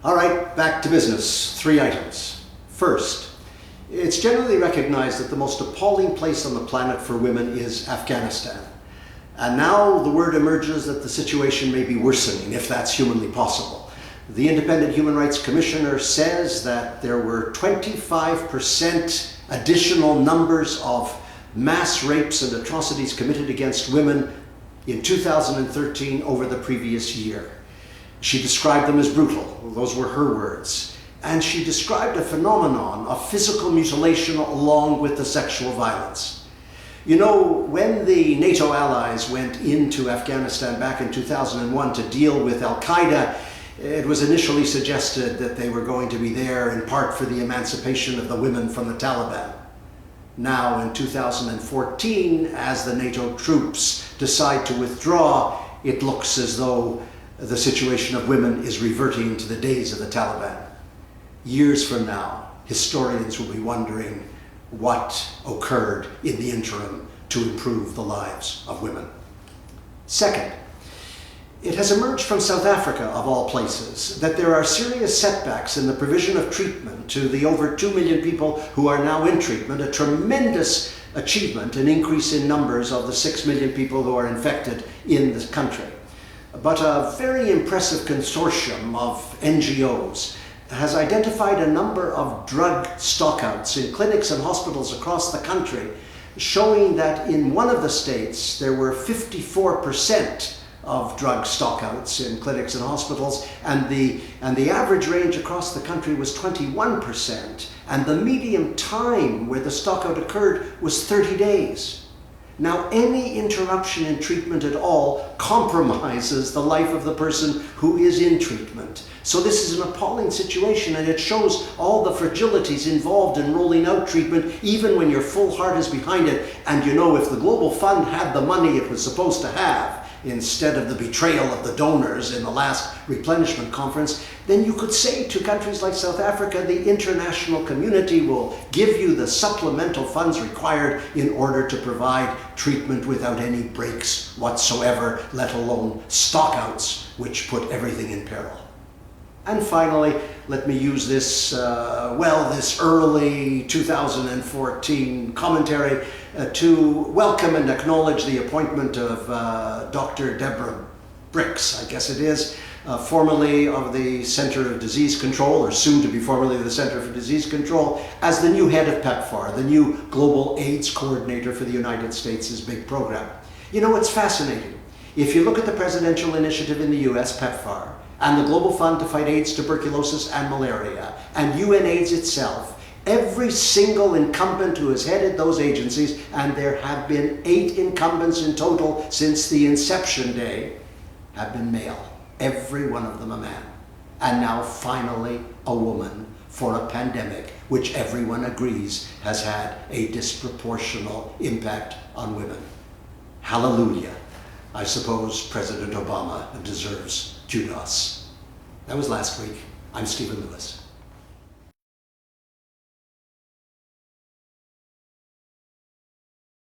All right, back to business. 3 items. First, it's generally recognized that the most appalling place on the planet for women is Afghanistan. And now the word emerges that the situation may be worsening, if that's humanly possible. The Independent Human Rights Commissioner says that there were 25% additional numbers of mass rapes and atrocities committed against women in 2013 over the previous year. She described them as brutal. Those were her words. And she described a phenomenon of physical mutilation along with the sexual violence. You know, when the NATO allies went into Afghanistan back in 2001 to deal with Al-Qaeda, it was initially suggested that they were going to be there in part for the emancipation of the women from the Taliban. Now in 2014, as the NATO troops decide to withdraw, it looks as though the situation of women is reverting to the days of the Taliban. Years from now, historians will be wondering what occurred in the interim to improve the lives of women. Second, it has emerged from South Africa, of all places, that there are serious setbacks in the provision of treatment to the over 2 million people who are now in treatment, a tremendous achievement, an increase in numbers of the 6 million people who are infected in this country. But a very impressive consortium of NGOs has identified a number of drug stockouts in clinics and hospitals across the country, showing that in one of the states there were 54% of drug stockouts in clinics and hospitals, and the average range across the country was 21%, and the median time where the stockout occurred was 30 days. Now, any interruption in treatment at all compromises the life of the person who is in treatment. So this is an appalling situation, and it shows all the fragilities involved in rolling out treatment, even when your full heart is behind it. And you know, if the Global Fund had the money it was supposed to have, instead of the betrayal of the donors in the last replenishment conference, then you could say to countries like South Africa, the international community will give you the supplemental funds required in order to provide treatment without any breaks whatsoever, let alone stockouts, which put everything in peril. And finally, let me use this, this early 2014 commentary to welcome and acknowledge the appointment of Dr. Deborah Bricks, I guess it is, formerly of the Center of Disease Control, or soon to be formerly the Center for Disease Control, as the new head of PEPFAR, the new Global AIDS Coordinator for the United States' big program. You know, it's fascinating. If you look at the presidential initiative in the US, PEPFAR, and the Global Fund to Fight AIDS, Tuberculosis, and Malaria, and UNAIDS itself, every single incumbent who has headed those agencies, and there have been 8 incumbents in total since the inception day, have been male. Every one of them a man. And now finally a woman for a pandemic which everyone agrees has had a disproportional impact on women. Hallelujah. I suppose President Obama deserves kudos. That was last week. I'm Stephen Lewis.